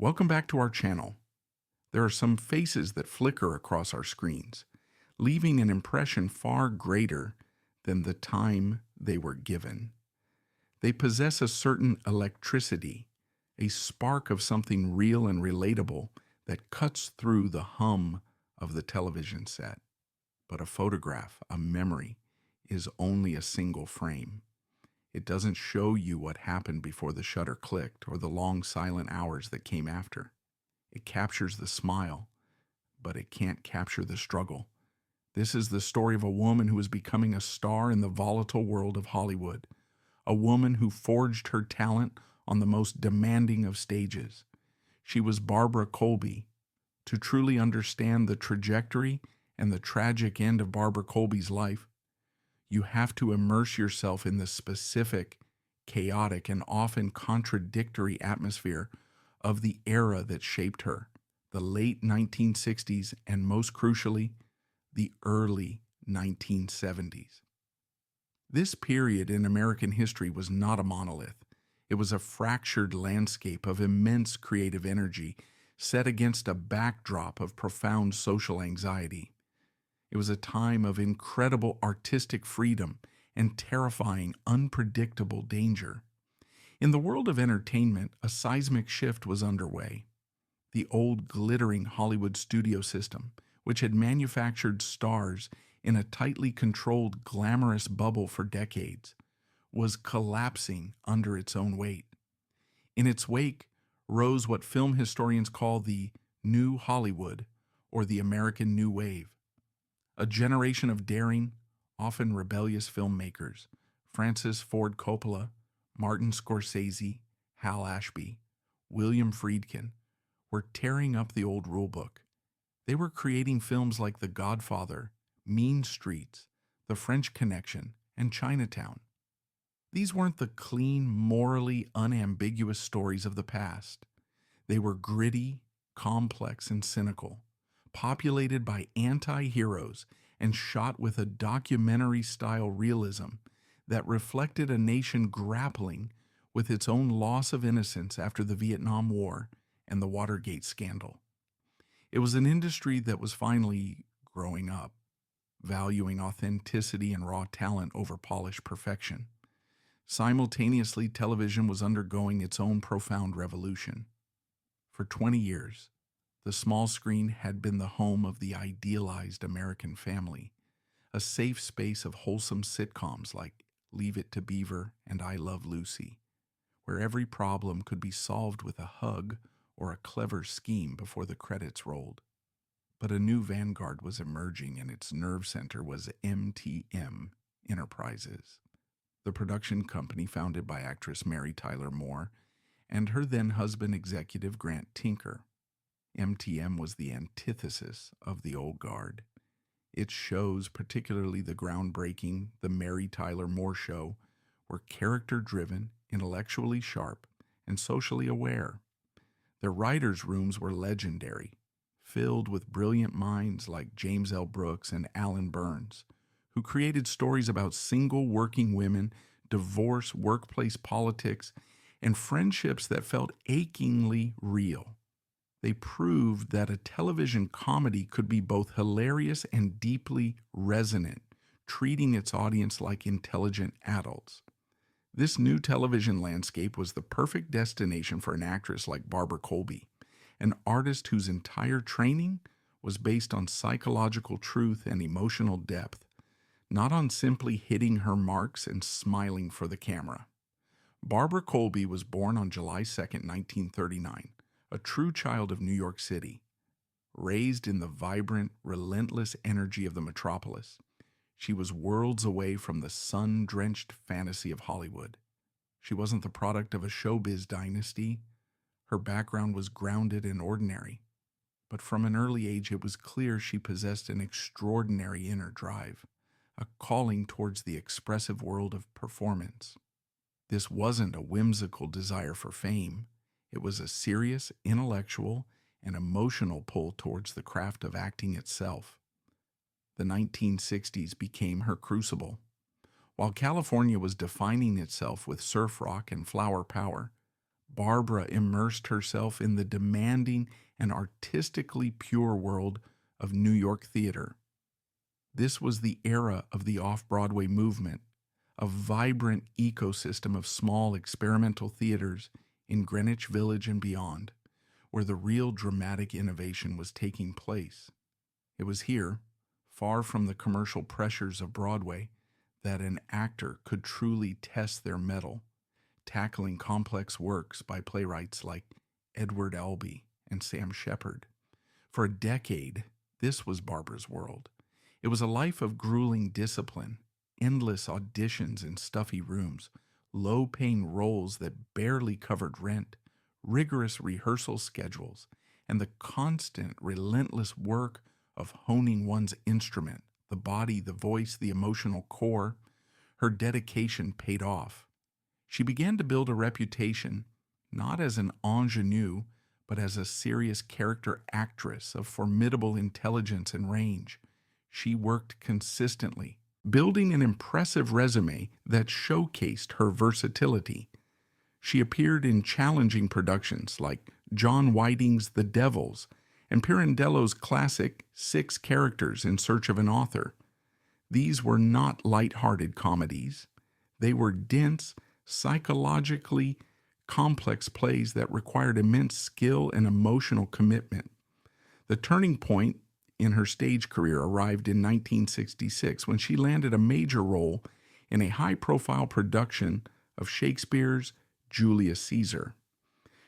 Welcome back to our channel. There are some faces that flicker across our screens, leaving an impression far greater than the time they were given. They possess a certain electricity, a spark of something real and relatable that cuts through the hum of the television set. But a photograph, a memory, is only a single frame. It doesn't show you what happened before the shutter clicked or the long silent hours that came after. It captures the smile, but it can't capture the struggle. This is the story of a woman who is becoming a star in the volatile world of Hollywood, a woman who forged her talent on the most demanding of stages. She was Barbara Colby. To truly understand the trajectory and the tragic end of Barbara Colby's life, you have to immerse yourself in the specific, chaotic, and often contradictory atmosphere of the era that shaped her, the late 1960s and, most crucially, the early 1970s. This period in American history was not a monolith. It was a fractured landscape of immense creative energy set against a backdrop of profound social anxiety. It was a time of incredible artistic freedom and terrifying, unpredictable danger. In the world of entertainment, a seismic shift was underway. The old glittering Hollywood studio system, which had manufactured stars in a tightly controlled, glamorous bubble for decades, was collapsing under its own weight. In its wake rose what film historians call the New Hollywood, or the American New Wave. A generation of daring, often rebellious filmmakers, Francis Ford Coppola, Martin Scorsese, Hal Ashby, William Friedkin, were tearing up the old rulebook. They were creating films like The Godfather, Mean Streets, The French Connection, and Chinatown. These weren't the clean, morally unambiguous stories of the past. They were gritty, complex, and cynical, populated by anti-heroes and shot with a documentary-style realism that reflected a nation grappling with its own loss of innocence after the Vietnam War and the Watergate scandal. It was an industry that was finally growing up, valuing authenticity and raw talent over polished perfection. Simultaneously, television was undergoing its own profound revolution. For 20 years, the small screen had been the home of the idealized American family, a safe space of wholesome sitcoms like Leave It to Beaver and I Love Lucy, where every problem could be solved with a hug or a clever scheme before the credits rolled. But a new vanguard was emerging, and its nerve center was MTM Enterprises, the production company founded by actress Mary Tyler Moore and her then-husband executive Grant Tinker. MTM was the antithesis of the old guard. Its shows, particularly the groundbreaking The Mary Tyler Moore Show, were character-driven, intellectually sharp, and socially aware. Their writers' rooms were legendary, filled with brilliant minds like James L. Brooks and Alan Burns, who created stories about single working women, divorce, workplace politics, and friendships that felt achingly real. They proved that a television comedy could be both hilarious and deeply resonant, treating its audience like intelligent adults. This new television landscape was the perfect destination for an actress like Barbara Colby, an artist whose entire training was based on psychological truth and emotional depth, not on simply hitting her marks and smiling for the camera. Barbara Colby was born on July 2, 1939, a true child of New York City. Raised in the vibrant, relentless energy of the metropolis, she was worlds away from the sun-drenched fantasy of Hollywood. She wasn't the product of a showbiz dynasty. Her background was grounded and ordinary. But from an early age, it was clear she possessed an extraordinary inner drive, a calling towards the expressive world of performance. This wasn't a whimsical desire for fame. It was a serious, intellectual, and emotional pull towards the craft of acting itself. The 1960s became her crucible. While California was defining itself with surf rock and flower power, Barbara immersed herself in the demanding and artistically pure world of New York theater. This was the era of the off-Broadway movement, a vibrant ecosystem of small experimental theaters in Greenwich Village and beyond, where the real dramatic innovation was taking place. It was here, far from the commercial pressures of Broadway, that an actor could truly test their mettle, tackling complex works by playwrights like Edward Albee and Sam Shepard. For a decade, this was Barbara's world. It was a life of grueling discipline, endless auditions in stuffy rooms, low-paying roles that barely covered rent, rigorous rehearsal schedules, and the constant, relentless work of honing one's instrument, the body, the voice, the emotional core. Her dedication paid off. She began to build a reputation, not as an ingenue, but as a serious character actress of formidable intelligence and range. She worked consistently, building an impressive resume that showcased her versatility. She appeared in challenging productions like John Whiting's The Devils and Pirandello's classic Six Characters in Search of an Author. These were not light-hearted comedies. They were dense, psychologically complex plays that required immense skill and emotional commitment. The turning point in her stage career arrived in 1966 when she landed a major role in a high-profile production of Shakespeare's Julius Caesar.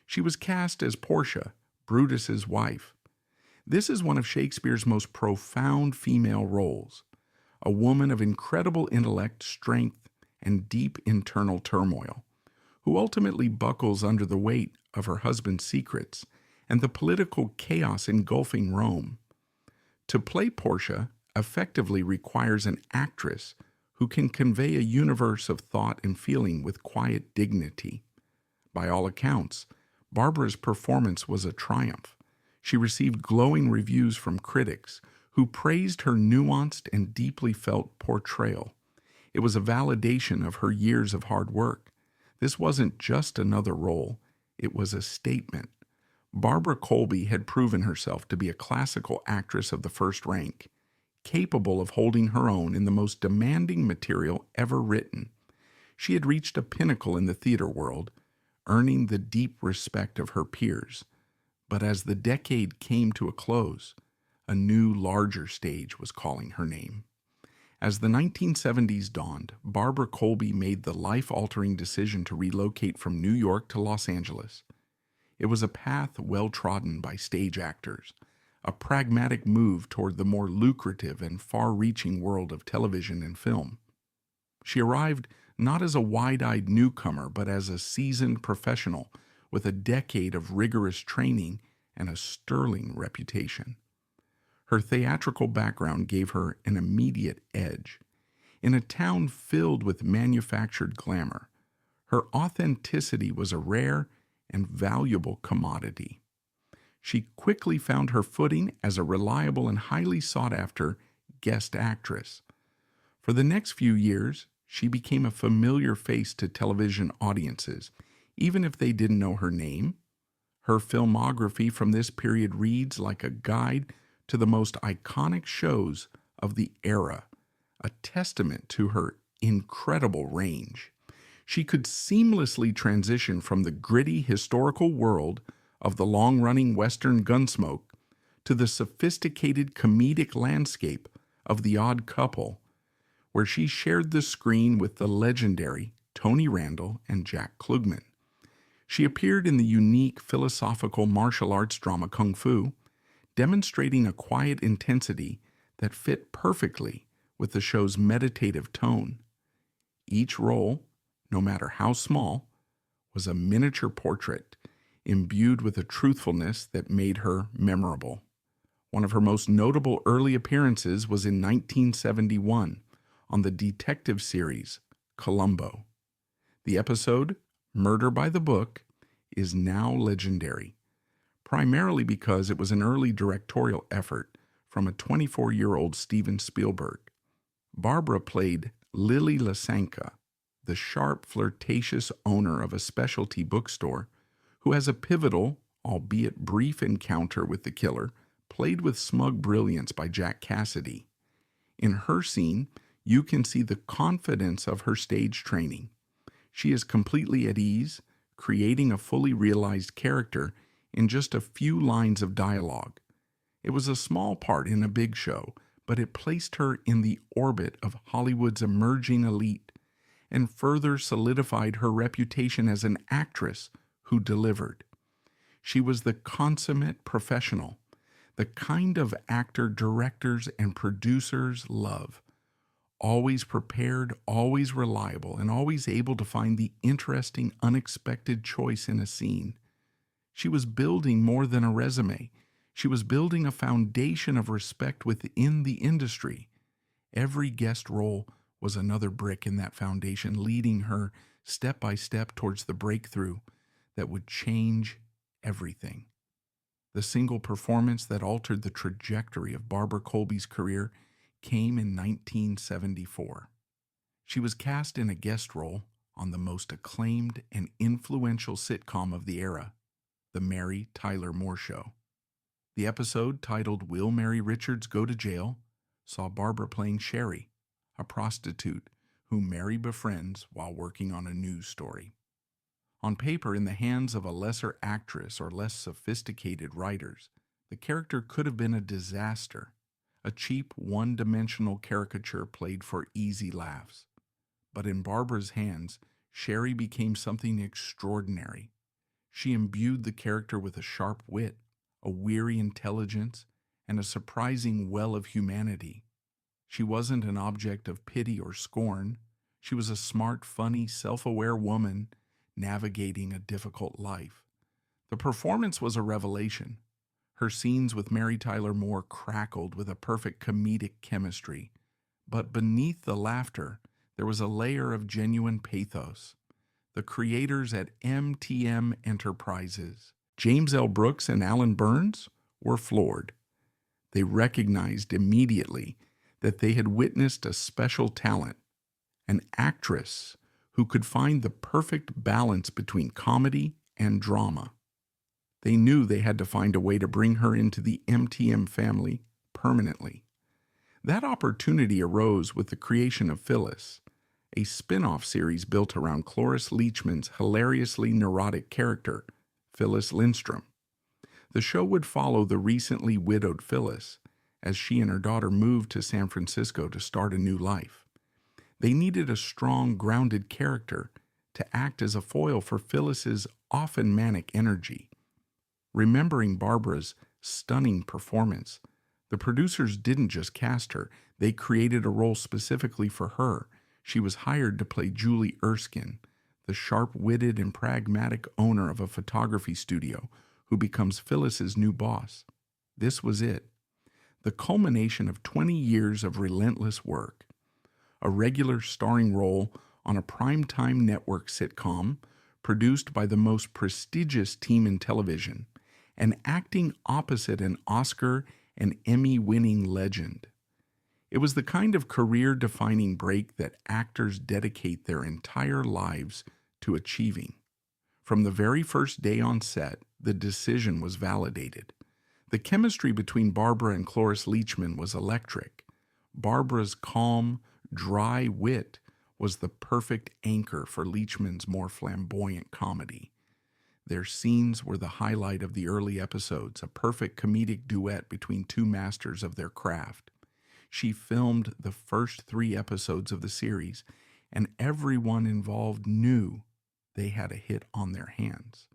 She was cast as Portia, Brutus's wife. This is one of Shakespeare's most profound female roles, a woman of incredible intellect, strength, and deep internal turmoil, who ultimately buckles under the weight of her husband's secrets and the political chaos engulfing Rome. To play Portia effectively requires an actress who can convey a universe of thought and feeling with quiet dignity. By all accounts, Barbara's performance was a triumph. She received glowing reviews from critics who praised her nuanced and deeply felt portrayal. It was a validation of her years of hard work. This wasn't just another role, it was a statement. Barbara Colby had proven herself to be a classical actress of the first rank, capable of holding her own in the most demanding material ever written. She had reached a pinnacle in the theater world, earning the deep respect of her peers. But as the decade came to a close, a new, larger stage was calling her name. As the 1970s dawned, Barbara Colby made the life-altering decision to relocate from New York to Los Angeles. It was a path well-trodden by stage actors, a pragmatic move toward the more lucrative and far-reaching world of television and film. She arrived not as a wide-eyed newcomer, but as a seasoned professional with a decade of rigorous training and a sterling reputation. Her theatrical background gave her an immediate edge. In a town filled with manufactured glamour, her authenticity was a rare and valuable commodity. She quickly found her footing as a reliable and highly sought-after guest actress. For the next few years, she became a familiar face to television audiences, even if they didn't know her name. Her filmography from this period reads like a guide to the most iconic shows of the era, a testament to her incredible range. She could seamlessly transition from the gritty historical world of the long-running Western Gunsmoke to the sophisticated comedic landscape of The Odd Couple, where she shared the screen with the legendary Tony Randall and Jack Klugman. She appeared in the unique philosophical martial arts drama Kung Fu, demonstrating a quiet intensity that fit perfectly with the show's meditative tone. Each role, no matter how small, was a miniature portrait imbued with a truthfulness that made her memorable. One of her most notable early appearances was in 1971 on the detective series Columbo. The episode, Murder by the Book, is now legendary, primarily because it was an early directorial effort from a 24-year-old Steven Spielberg. Barbara played Lily Lasanka, the sharp, flirtatious owner of a specialty bookstore who has a pivotal, albeit brief, encounter with the killer, played with smug brilliance by Jack Cassidy. In her scene, you can see the confidence of her stage training. She is completely at ease, creating a fully realized character in just a few lines of dialogue. It was a small part in a big show, but it placed her in the orbit of Hollywood's emerging elite and further solidified her reputation as an actress who delivered. She was the consummate professional, the kind of actor directors and producers love. Always prepared, always reliable, and always able to find the interesting, unexpected choice in a scene. She was building more than a resume. She was building a foundation of respect within the industry. Every guest role was another brick in that foundation, leading her step by step towards the breakthrough that would change everything. The single performance that altered the trajectory of Barbara Colby's career came in 1974. She was cast in a guest role on the most acclaimed and influential sitcom of the era, The Mary Tyler Moore Show. The episode, titled Will Mary Richards Go to Jail?, saw Barbara playing Sherry, a prostitute whom Mary befriends while working on a news story. On paper, in the hands of a lesser actress or less sophisticated writers, the character could have been a disaster, a cheap, one-dimensional caricature played for easy laughs. But in Barbara's hands, Sherry became something extraordinary. She imbued the character with a sharp wit, a weary intelligence, and a surprising well of humanity. She wasn't an object of pity or scorn. She was a smart, funny, self-aware woman navigating a difficult life. The performance was a revelation. Her scenes with Mary Tyler Moore crackled with a perfect comedic chemistry. But beneath the laughter, there was a layer of genuine pathos. The creators at MTM Enterprises, James L. Brooks and Alan Burns, were floored. They recognized immediately that they had witnessed a special talent, an actress who could find the perfect balance between comedy and drama. They knew they had to find a way to bring her into the MTM family permanently. That opportunity arose with the creation of Phyllis, a spin-off series built around Cloris Leachman's hilariously neurotic character, Phyllis Lindstrom. The show would follow the recently widowed Phyllis as she and her daughter moved to San Francisco to start a new life. They needed a strong, grounded character to act as a foil for Phyllis's often manic energy. Remembering Barbara's stunning performance, the producers didn't just cast her, they created a role specifically for her. She was hired to play Julie Erskine, the sharp-witted and pragmatic owner of a photography studio who becomes Phyllis's new boss. This was it, the culmination of 20 years of relentless work. A regular starring role on a primetime network sitcom produced by the most prestigious team in television, and acting opposite an Oscar and Emmy-winning legend. It was the kind of career-defining break that actors dedicate their entire lives to achieving. From the very first day on set, the decision was validated. The chemistry between Barbara and Cloris Leachman was electric. Barbara's calm, dry wit was the perfect anchor for Leachman's more flamboyant comedy. Their scenes were the highlight of the early episodes, a perfect comedic duet between two masters of their craft. She filmed the first 3 episodes of the series, and everyone involved knew they had a hit on their hands.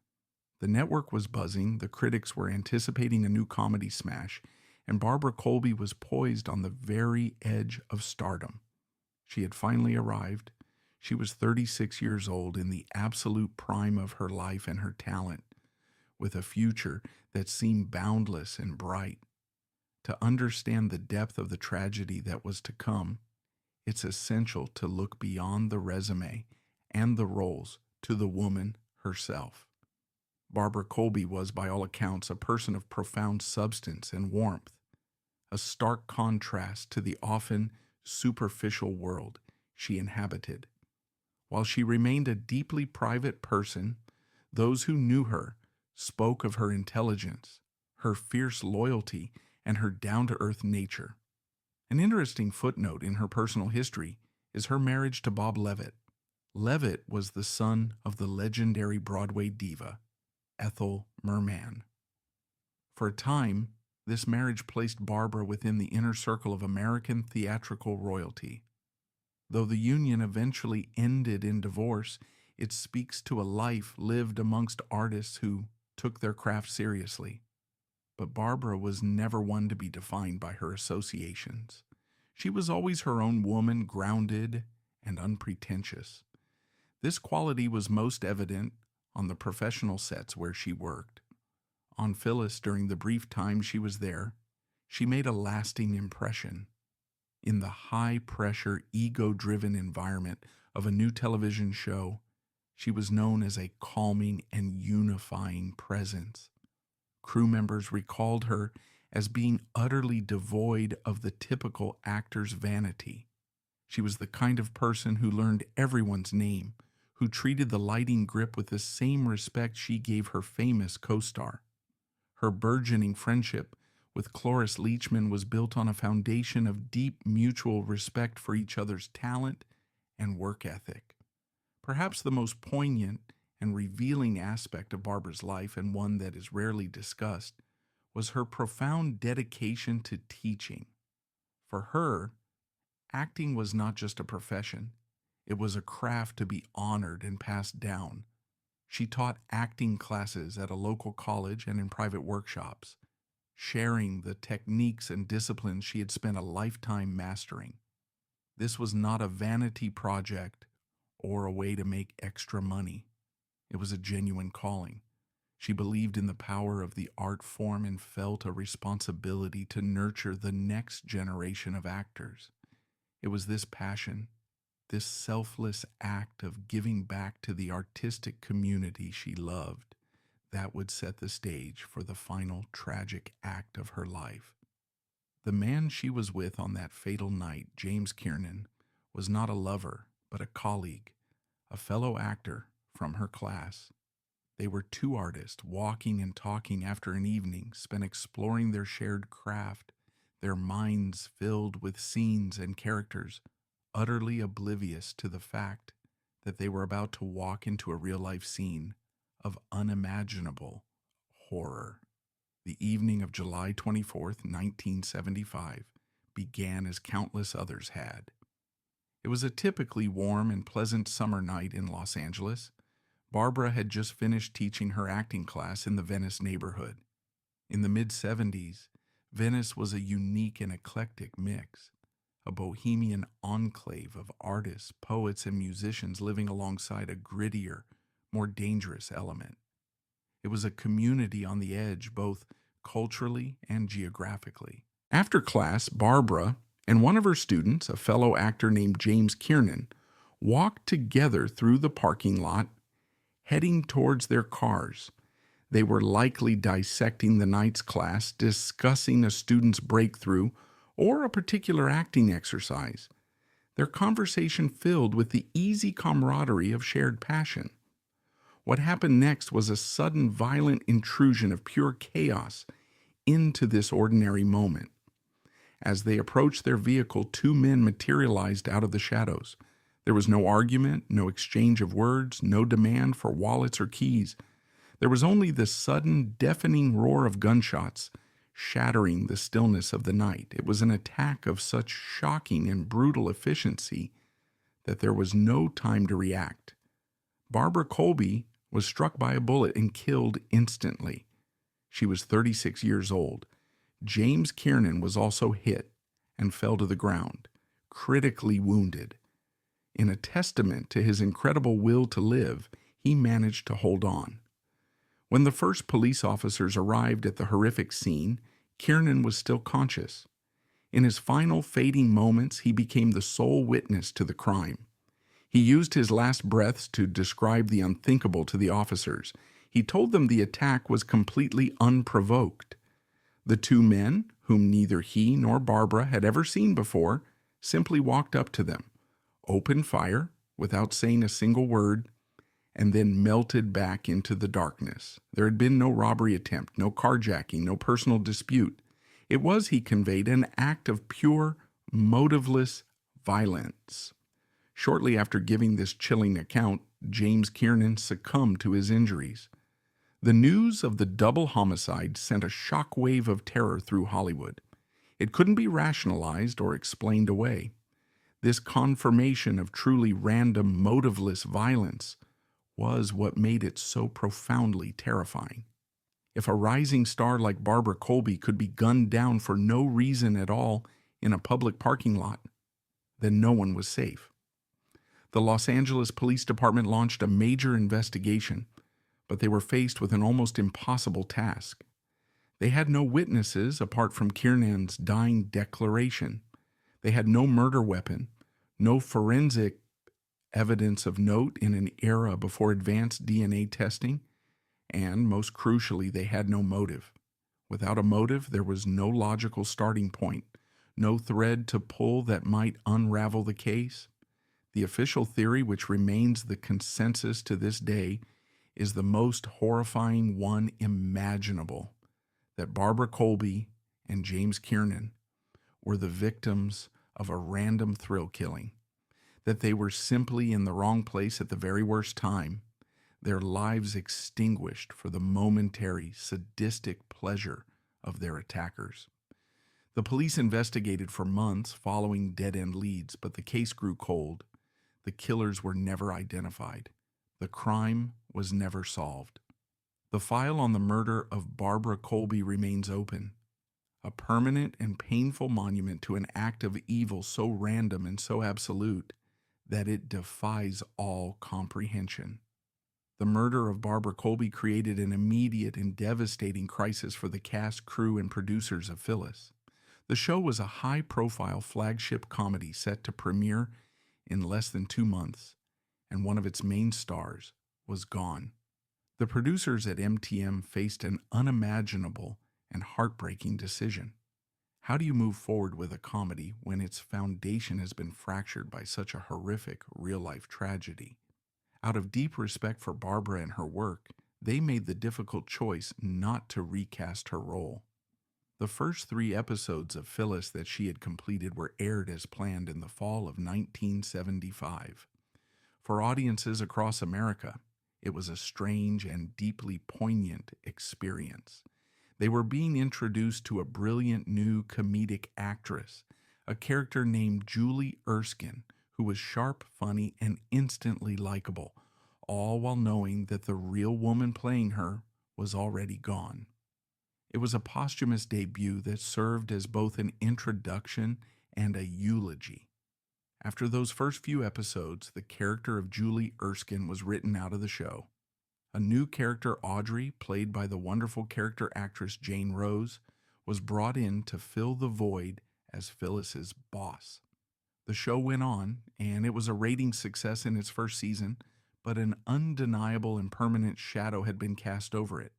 The network was buzzing, the critics were anticipating a new comedy smash, and Barbara Colby was poised on the very edge of stardom. She had finally arrived. She was 36 years old, in the absolute prime of her life and her talent, with a future that seemed boundless and bright. To understand the depth of the tragedy that was to come, it's essential to look beyond the resume and the roles to the woman herself. Barbara Colby was, by all accounts, a person of profound substance and warmth, a stark contrast to the often superficial world she inhabited. While she remained a deeply private person, Those who knew her spoke of her intelligence, her fierce loyalty, and her down-to-earth nature. An interesting footnote in her personal history is her marriage to Bob Levitt. Levitt was the son of the legendary Broadway diva, Ethel Merman. For a time, this marriage placed Barbara within the inner circle of American theatrical royalty. Though the union eventually ended in divorce, it speaks to a life lived amongst artists who took their craft seriously. But Barbara was never one to be defined by her associations. She was always her own woman, grounded and unpretentious. This quality was most evident on the professional sets where she worked. On Phyllis, during the brief time she was there, she made a lasting impression. In the high-pressure, ego-driven environment of a new television show, she was known as a calming and unifying presence. Crew members recalled her as being utterly devoid of the typical actor's vanity. She was the kind of person who learned everyone's name, who treated the lighting grip with the same respect she gave her famous co-star. Her burgeoning friendship with Cloris Leachman was built on a foundation of deep mutual respect for each other's talent and work ethic. Perhaps the most poignant and revealing aspect of Barbara's life, and one that is rarely discussed, was her profound dedication to teaching. For her, acting was not just a profession. It was a craft to be honored and passed down. She taught acting classes at a local college and in private workshops, sharing the techniques and disciplines she had spent a lifetime mastering. This was not a vanity project or a way to make extra money. It was a genuine calling. She believed in the power of the art form and felt a responsibility to nurture the next generation of actors. It was this passion, this selfless act of giving back to the artistic community she loved, that would set the stage for the final tragic act of her life. The man she was with on that fatal night, James Kiernan, was not a lover, but a colleague, a fellow actor from her class. They were two artists walking and talking after an evening spent exploring their shared craft, their minds filled with scenes and characters, utterly oblivious to the fact that they were about to walk into a real-life scene of unimaginable horror. The evening of July 24th, 1975, began as countless others had. It was a typically warm and pleasant summer night in Los Angeles. Barbara had just finished teaching her acting class in the Venice neighborhood. In the mid-70s, Venice was a unique and eclectic mix, a bohemian enclave of artists, poets, and musicians living alongside a grittier, more dangerous element. It was a community on the edge, both culturally and geographically. After class, Barbara and one of her students, a fellow actor named James Kiernan, walked together through the parking lot, heading towards their cars. They were likely dissecting the night's class, discussing a student's breakthrough, or a particular acting exercise. Their conversation filled with the easy camaraderie of shared passion. What happened next was a sudden violent intrusion of pure chaos into this ordinary moment. As they approached their vehicle, two men materialized out of the shadows. There was no argument, no exchange of words, no demand for wallets or keys. There was only the sudden, deafening roar of gunshots, shattering the stillness of the night. It was an attack of such shocking and brutal efficiency that there was no time to react. Barbara Colby was struck by a bullet and killed instantly. She was 36 years old. James Kiernan was also hit and fell to the ground, critically wounded. In a testament to his incredible will to live, he managed to hold on. When the first police officers arrived at the horrific scene, Kiernan was still conscious. In his final fading moments, he became the sole witness to the crime. He used his last breaths to describe the unthinkable to the officers. He told them the attack was completely unprovoked. The two men, whom neither he nor Barbara had ever seen before, simply walked up to them, opened fire without saying a single word, and then melted back into the darkness. There had been no robbery attempt, no carjacking, no personal dispute. It was, he conveyed, an act of pure, motiveless violence. Shortly after giving this chilling account, James Kiernan succumbed to his injuries. The news of the double homicide sent a shockwave of terror through Hollywood. It couldn't be rationalized or explained away. This confirmation of truly random, motiveless violence was what made it so profoundly terrifying. If a rising star like Barbara Colby could be gunned down for no reason at all in a public parking lot, then no one was safe. The Los Angeles Police Department launched a major investigation, but they were faced with an almost impossible task. They had no witnesses apart from Kiernan's dying declaration. They had no murder weapon, no forensic evidence of note in an era before advanced DNA testing, and, most crucially, they had no motive. Without a motive, there was no logical starting point, no thread to pull that might unravel the case. The official theory, which remains the consensus to this day, is the most horrifying one imaginable, that Barbara Colby and James Kiernan were the victims of a random thrill killing, that they were simply in the wrong place at the very worst time, their lives extinguished for the momentary, sadistic pleasure of their attackers. The police investigated for months following dead-end leads, but the case grew cold. The killers were never identified. The crime was never solved. The file on the murder of Barbara Colby remains open, a permanent and painful monument to an act of evil so random and so absolute that it defies all comprehension. The murder of Barbara Colby created an immediate and devastating crisis for the cast, crew, and producers of Phyllis. The show was a high-profile flagship comedy set to premiere in less than 2 months, and one of its main stars was gone. The producers at MTM faced an unimaginable and heartbreaking decision. How do you move forward with a comedy when its foundation has been fractured by such a horrific real-life tragedy? Out of deep respect for Barbara and her work, they made the difficult choice not to recast her role. The first 3 episodes of Phyllis that she had completed were aired as planned in the fall of 1975. For audiences across America, it was a strange and deeply poignant experience. They were being introduced to a brilliant new comedic actress, a character named Julie Erskine, who was sharp, funny, and instantly likable, all while knowing that the real woman playing her was already gone. It was a posthumous debut that served as both an introduction and a eulogy. After those first few episodes, the character of Julie Erskine was written out of the show. A new character, Audrey, played by the wonderful character actress Jane Rose, was brought in to fill the void as Phyllis's boss. The show went on, and it was a ratings success in its first season, but an undeniable and permanent shadow had been cast over it.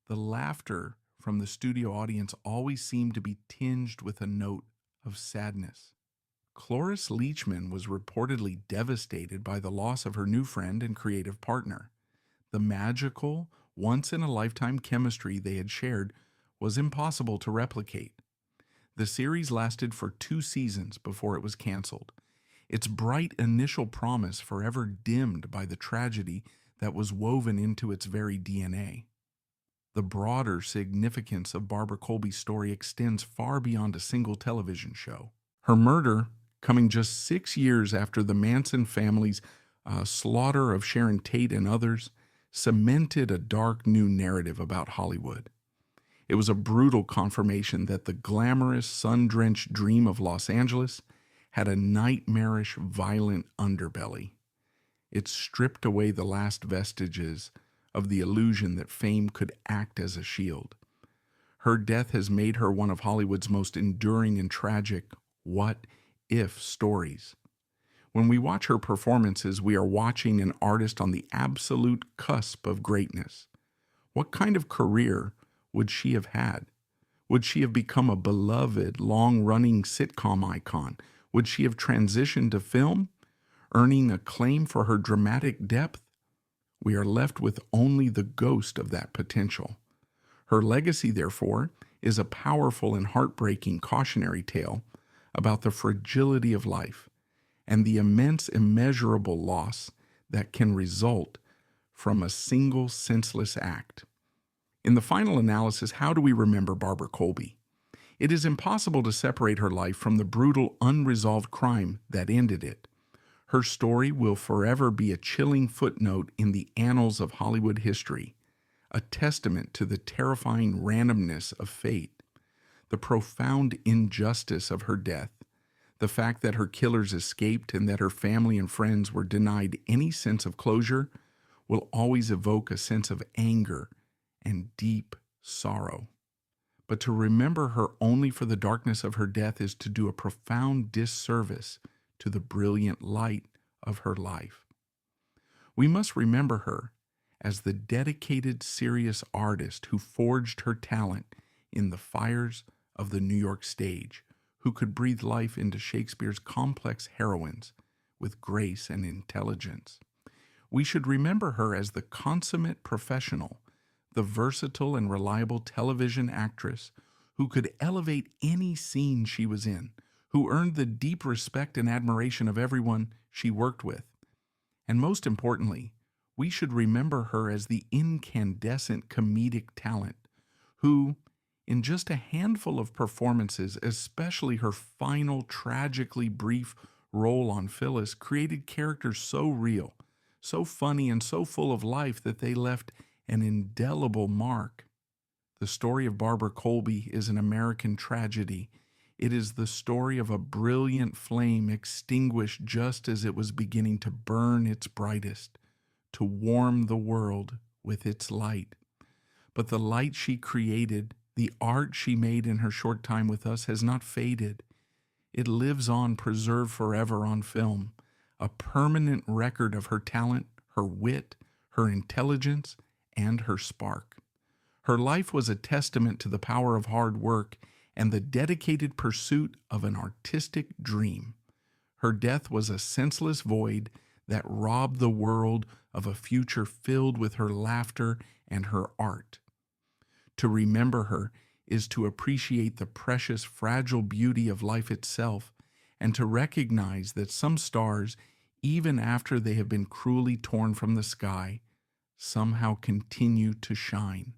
The laughter from the studio audience always seemed to be tinged with a note of sadness. Cloris Leachman was reportedly devastated by the loss of her new friend and creative partner. The magical, once-in-a-lifetime chemistry they had shared was impossible to replicate. The series lasted for 2 seasons before it was canceled, its bright initial promise forever dimmed by the tragedy that was woven into its very DNA. The broader significance of Barbara Colby's story extends far beyond a single television show. Her murder, coming just 6 years after the Manson family's slaughter of Sharon Tate and others, cemented a dark new narrative about Hollywood. It was a brutal confirmation that the glamorous, sun-drenched dream of Los Angeles had a nightmarish, violent underbelly. It stripped away the last vestiges of the illusion that fame could act as a shield. Her death has made her one of Hollywood's most enduring and tragic what-if stories. When we watch her performances, we are watching an artist on the absolute cusp of greatness. What kind of career would she have had? Would she have become a beloved, long-running sitcom icon? Would she have transitioned to film, earning acclaim for her dramatic depth? We are left with only the ghost of that potential. Her legacy, therefore, is a powerful and heartbreaking cautionary tale about the fragility of life and the immense, immeasurable loss that can result from a single senseless act. In the final analysis, how do we remember Barbara Colby? It is impossible to separate her life from the brutal, unresolved crime that ended it. Her story will forever be a chilling footnote in the annals of Hollywood history, a testament to the terrifying randomness of fate, the profound injustice of her death, the fact that her killers escaped and that her family and friends were denied any sense of closure will always evoke a sense of anger and deep sorrow. But to remember her only for the darkness of her death is to do a profound disservice to the brilliant light of her life. We must remember her as the dedicated, serious artist who forged her talent in the fires of the New York stage, who could breathe life into Shakespeare's complex heroines with grace and intelligence. We should remember her as the consummate professional, the versatile and reliable television actress who could elevate any scene she was in, who earned the deep respect and admiration of everyone she worked with. And most importantly, we should remember her as the incandescent comedic talent who, in just a handful of performances, especially her final tragically brief role on Phyllis, created characters so real, so funny, and so full of life that they left an indelible mark. The story of Barbara Colby is an American tragedy. It is the story of a brilliant flame extinguished just as it was beginning to burn its brightest, to warm the world with its light. But the light she created, the art she made in her short time with us, has not faded. It lives on, preserved forever on film, a permanent record of her talent, her wit, her intelligence, and her spark. Her life was a testament to the power of hard work and the dedicated pursuit of an artistic dream. Her death was a senseless void that robbed the world of a future filled with her laughter and her art. To remember her is to appreciate the precious, fragile beauty of life itself, and to recognize that some stars, even after they have been cruelly torn from the sky, somehow continue to shine.